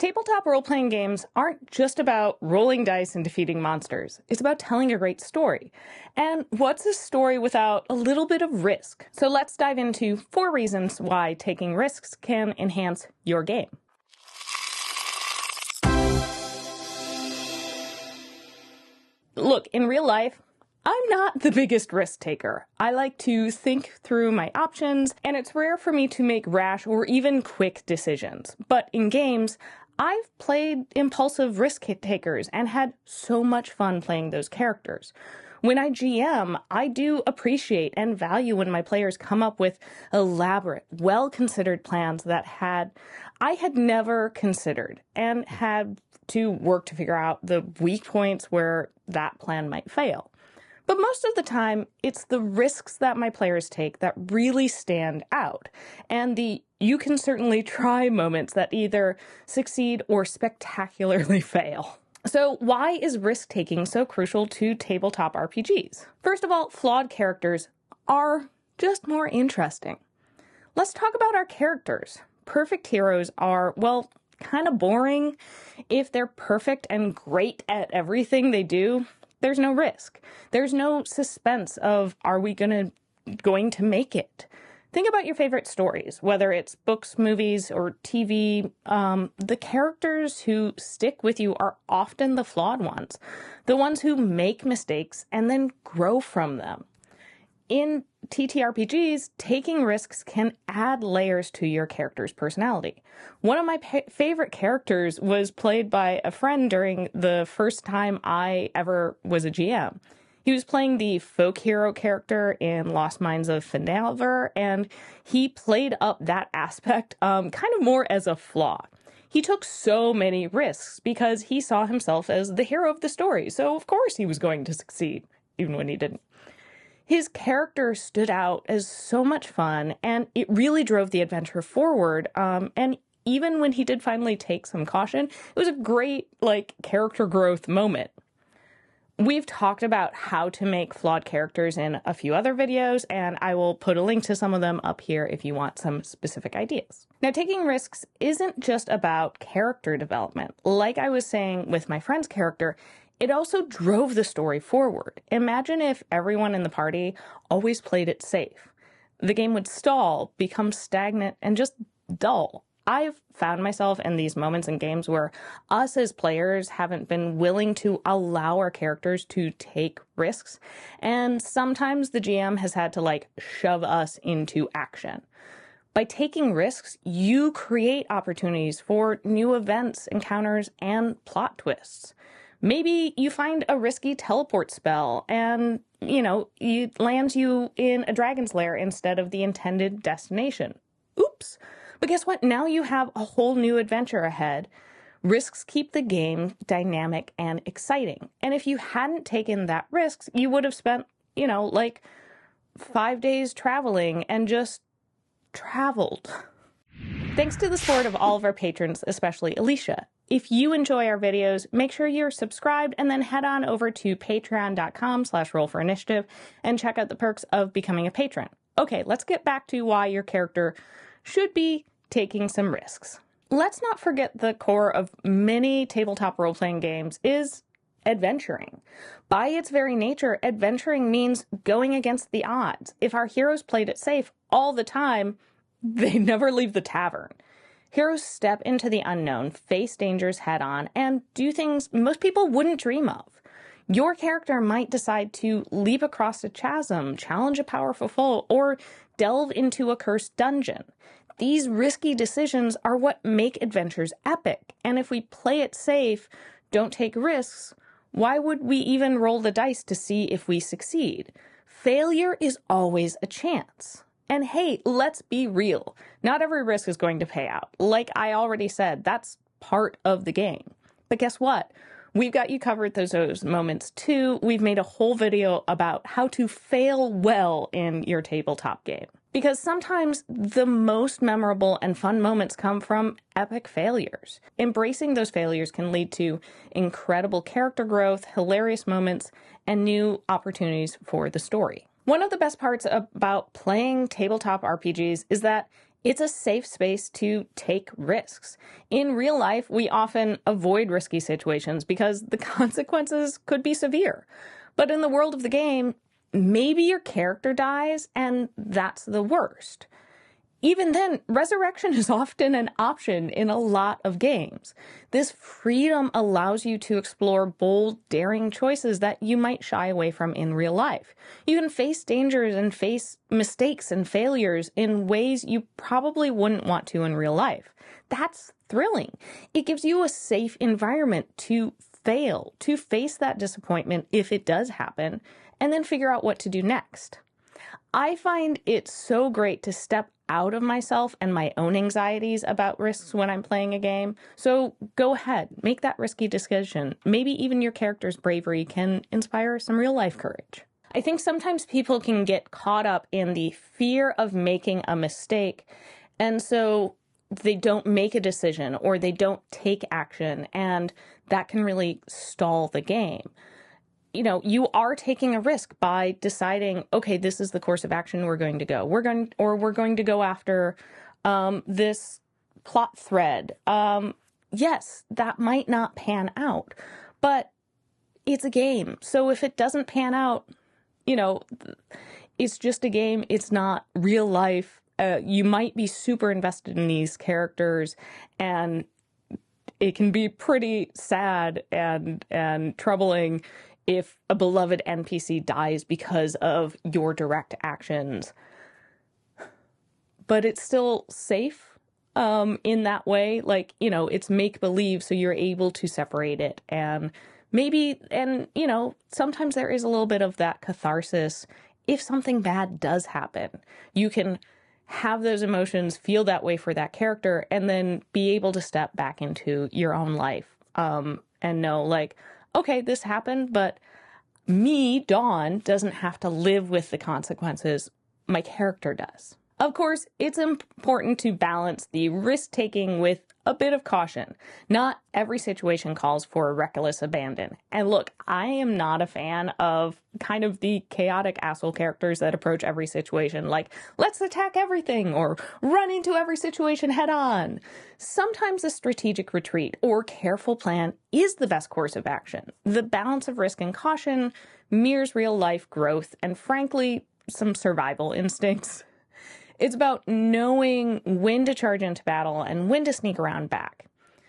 Tabletop role-playing games aren't just about rolling dice and defeating monsters. It's about telling a great story. And what's a story without a little bit of risk? So let's dive into 4 reasons why taking risks can enhance your game. Look, in real life, I'm not the biggest risk taker. I like to think through my options, and it's rare for me to make rash or even quick decisions. But in games, I've played impulsive risk takers and had so much fun playing those characters. When I GM, I do appreciate and value when my players come up with elaborate, well-considered plans that I had never considered and had to work to figure out the weak points where that plan might fail. But most of the time, it's the risks that my players take that really stand out, and the you can certainly try moments that either succeed or spectacularly fail. So why is risk-taking so crucial to tabletop RPGs? First of all, flawed characters are just more interesting. Let's talk about our characters. Perfect heroes are, well, kind of boring. If they're perfect and great at everything they do, there's no risk. There's no suspense of, are we going to make it? Think about your favorite stories, whether it's books, movies, or TV. The characters who stick with you are often the flawed ones, the ones who make mistakes and then grow from them. In TTRPGs, taking risks can add layers to your character's personality. One of my favorite characters was played by a friend during the first time I ever was a GM. He was playing the folk hero character in Lost Mines of Finalver, and he played up that aspect kind of more as a flaw. He took so many risks because he saw himself as the hero of the story, so of course he was going to succeed, even when he didn't. His character stood out as so much fun, and it really drove the adventure forward. And even when he did finally take some caution, it was a great, character growth moment. We've talked about how to make flawed characters in a few other videos, and I will put a link to some of them up here if you want some specific ideas. Now, taking risks isn't just about character development. Like I was saying with my friend's character, it also drove the story forward. Imagine if everyone in the party always played it safe. The game would stall, become stagnant, and just dull. I've found myself in these moments in games where us as players haven't been willing to allow our characters to take risks, and sometimes the GM has had to shove us into action. By taking risks, you create opportunities for new events, encounters, and plot twists. Maybe you find a risky teleport spell and, it lands you in a dragon's lair instead of the intended destination. Oops. But guess what? Now you have a whole new adventure ahead. Risks keep the game dynamic and exciting. And if you hadn't taken that risk, you would have spent, 5 days traveling and just traveled. Thanks to the support of all of our patrons, especially Alicia. If you enjoy our videos, make sure you're subscribed and then head on over to patreon.com/rollforinitiative and check out the perks of becoming a patron. Okay, let's get back to why your character should be taking some risks. Let's not forget the core of many tabletop role-playing games is adventuring. By its very nature, adventuring means going against the odds. If our heroes played it safe all the time, they never leave the tavern. Heroes step into the unknown, face dangers head-on, and do things most people wouldn't dream of. Your character might decide to leap across a chasm, challenge a powerful foe, or delve into a cursed dungeon. These risky decisions are what make adventures epic, and if we play it safe, don't take risks, why would we even roll the dice to see if we succeed? Failure is always a chance. And hey, let's be real. Not every risk is going to pay out. Like I already said, that's part of the game. But guess what? We've got you covered those moments too. We've made a whole video about how to fail well in your tabletop game. Because sometimes the most memorable and fun moments come from epic failures. Embracing those failures can lead to incredible character growth, hilarious moments, and new opportunities for the story. One of the best parts about playing tabletop RPGs is that It's a safe space to take risks. In real life, we often avoid risky situations because the consequences could be severe. But in the world of the game, maybe your character dies, and that's the worst. Even then, resurrection is often an option in a lot of games. This freedom allows you to explore bold, daring choices that you might shy away from in real life. You can face dangers and face mistakes and failures in ways you probably wouldn't want to in real life. That's thrilling. It gives you a safe environment to fail, to face that disappointment if it does happen, and then figure out what to do next. I find it so great to step out of myself and my own anxieties about risks when I'm playing a game. So go ahead, make that risky decision. Maybe even your character's bravery can inspire some real life courage. I think sometimes people can get caught up in the fear of making a mistake, and so they don't make a decision or they don't take action, and that can really stall the game. You are taking a risk by deciding, okay, this is the course of action we're going to go. We're going to go after this plot thread. Yes, that might not pan out, but it's a game. So if it doesn't pan out, it's just a game. It's not real life. You might be super invested in these characters, and it can be pretty sad and troubling if a beloved NPC dies because of your direct actions. But it's still safe in that way. It's make-believe, so you're able to separate it. And sometimes there is a little bit of that catharsis. If something bad does happen, you can have those emotions, feel that way for that character, and then be able to step back into your own life and know, okay, this happened, but me, Dawn, doesn't have to live with the consequences. My character does. Of course, it's important to balance the risk-taking with a bit of caution. Not every situation calls for reckless abandon. And look, I am not a fan of kind of the chaotic asshole characters that approach every situation like, let's attack everything, or run into every situation head on. Sometimes a strategic retreat or careful plan is the best course of action. The balance of risk and caution mirrors real life growth and, frankly, some survival instincts. It's about knowing when to charge into battle and when to sneak around back.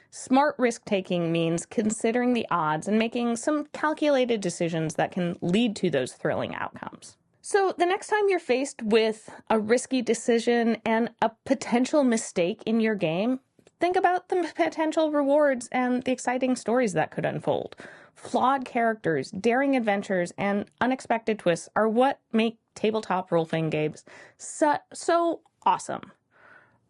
Smart risk-taking means considering the odds and making some calculated decisions that can lead to those thrilling outcomes. So the next time you're faced with a risky decision and a potential mistake in your game, think about the potential rewards and the exciting stories that could unfold. Flawed characters, daring adventures, and unexpected twists are what make tabletop role-playing games so awesome.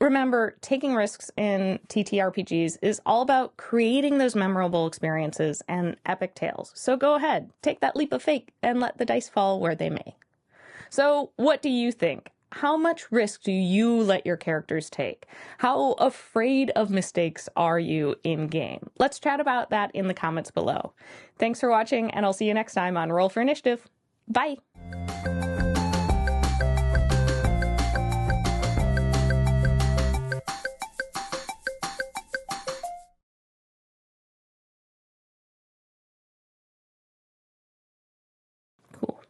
Remember, taking risks in TTRPGs is all about creating those memorable experiences and epic tales. So go ahead, take that leap of faith and let the dice fall where they may. So what do you think? How much risk do you let your characters take? How afraid of mistakes are you in game? Let's chat about that in the comments below. Thanks for watching, and I'll see you next time on Roll for Initiative. Bye! Cool.